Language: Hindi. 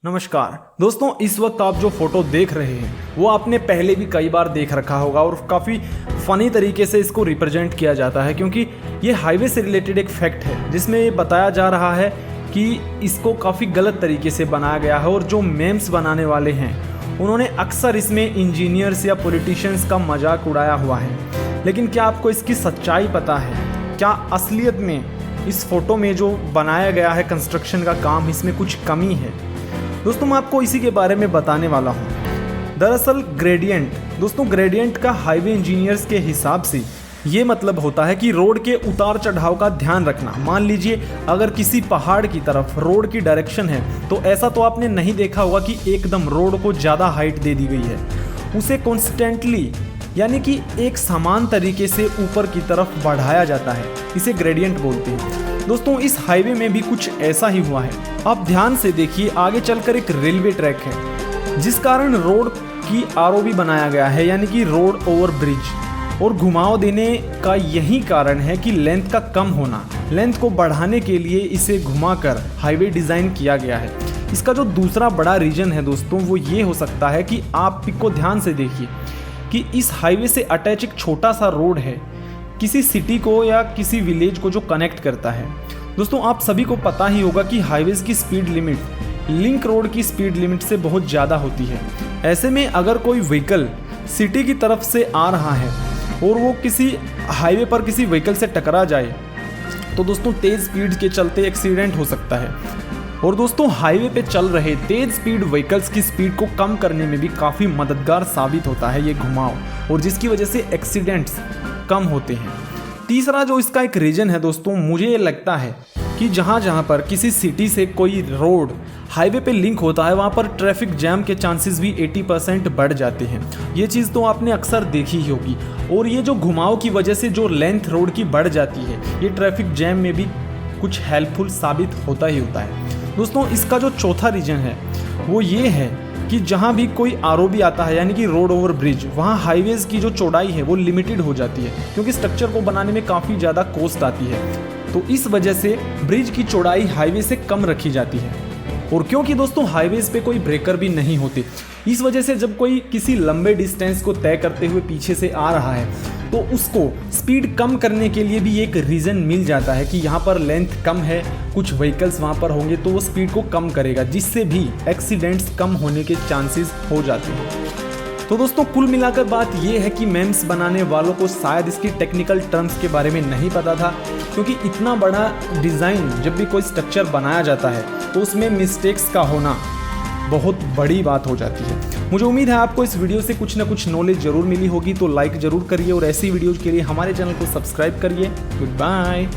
नमस्कार दोस्तों, इस वक्त आप जो फोटो देख रहे हैं वो आपने पहले भी कई बार देख रखा होगा और काफ़ी फ़नी तरीके से इसको रिप्रेजेंट किया जाता है क्योंकि ये हाईवे से रिलेटेड एक फैक्ट है जिसमें ये बताया जा रहा है कि इसको काफ़ी गलत तरीके से बनाया गया है और जो मेम्स बनाने वाले हैं उन्होंने अक्सर इसमें इंजीनियर्स या पॉलिटिशियंस का मजाक उड़ाया हुआ है। लेकिन क्या आपको इसकी सच्चाई पता है? क्या असलियत में इस फोटो में जो बनाया गया है कंस्ट्रक्शन का काम, इसमें कुछ कमी है? दोस्तों मैं आपको इसी के बारे में बताने वाला हूँ। दरअसल ग्रेडियंट का हाईवे इंजीनियर्स के हिसाब से ये मतलब होता है कि रोड के उतार चढ़ाव का ध्यान रखना। मान लीजिए अगर किसी पहाड़ की तरफ रोड की डायरेक्शन है तो ऐसा तो आपने नहीं देखा होगा कि एकदम रोड को ज़्यादा हाइट दे दी गई है। उसे कॉन्स्टेंटली यानी कि एक समान तरीके से ऊपर की तरफ बढ़ाया जाता है, इसे ग्रेडियंट बोलते हैं। दोस्तों इस हाईवे में भी कुछ ऐसा ही हुआ है। आप ध्यान से देखिए, आगे चलकर एक रेलवे ट्रैक है जिस कारण रोड की आरओबी बनाया गया है यानी कि रोड ओवर ब्रिज, और घुमाव देने का यही कारण है कि लेंथ का कम होना। लेंथ को बढ़ाने के लिए इसे घुमाकर हाईवे डिज़ाइन किया गया है। इसका जो दूसरा बड़ा रीजन है दोस्तों वो ये हो सकता है कि आप पिक को ध्यान से देखिए कि इस हाईवे से अटैच एक छोटा सा रोड है किसी सिटी को या किसी विलेज को जो कनेक्ट करता है। दोस्तों आप सभी को पता ही होगा कि हाईवेज की स्पीड लिमिट लिंक रोड की स्पीड लिमिट से बहुत ज़्यादा होती है। ऐसे में अगर कोई व्हीकल सिटी की तरफ से आ रहा है और वो किसी हाईवे पर किसी व्हीकल से टकरा जाए तो दोस्तों तेज़ स्पीड के चलते एक्सीडेंट हो सकता है। और दोस्तों हाईवे पे चल रहे तेज़ स्पीड व्हीकल्स की स्पीड को कम करने में भी काफ़ी मददगार साबित होता है ये घुमाव, और जिसकी वजह से एक्सीडेंट्स कम होते हैं। तीसरा जो इसका एक रीजन है दोस्तों, मुझे ये लगता है कि जहाँ पर किसी सिटी से कोई रोड हाईवे पे लिंक होता है वहाँ पर ट्रैफिक जैम के चांसेस भी 80% बढ़ जाते हैं। ये चीज़ तो आपने अक्सर देखी ही होगी, और ये जो घुमाव की वजह से जो लेंथ रोड की बढ़ जाती है ये ट्रैफिक जैम में भी कुछ हेल्पफुल साबित होता ही होता है। दोस्तों इसका जो चौथा रीजन है वो ये है कि जहाँ भी कोई आरओबी आता है यानी कि रोड ओवर ब्रिज, वहाँ हाईवेज की जो चौड़ाई है वो लिमिटेड हो जाती है क्योंकि स्ट्रक्चर को बनाने में काफ़ी ज़्यादा कॉस्ट आती है। तो इस वजह से ब्रिज की चौड़ाई हाईवे से कम रखी जाती है। और क्योंकि दोस्तों हाईवेज पे कोई ब्रेकर भी नहीं होते, इस वजह से जब कोई किसी लंबे डिस्टेंस को तय करते हुए पीछे से आ रहा है तो उसको स्पीड कम करने के लिए भी एक रीज़न मिल जाता है कि यहाँ पर लेंथ कम है, कुछ व्हीकल्स वहाँ पर होंगे तो वो स्पीड को कम करेगा, जिससे भी एक्सीडेंट्स कम होने के चांसेस हो जाते हैं। तो दोस्तों कुल मिलाकर बात ये है कि मेम्स बनाने वालों को शायद इसकी टेक्निकल टर्म्स के बारे में नहीं पता था, क्योंकि इतना बड़ा डिज़ाइन जब भी कोई स्ट्रक्चर बनाया जाता है तो उसमें मिस्टेक्स का होना बहुत बड़ी बात हो जाती है। मुझे उम्मीद है आपको इस वीडियो से कुछ ना कुछ नॉलेज जरूर मिली होगी, तो लाइक ज़रूर करिए और ऐसी वीडियोज़ के लिए हमारे चैनल को सब्सक्राइब करिए। Good bye.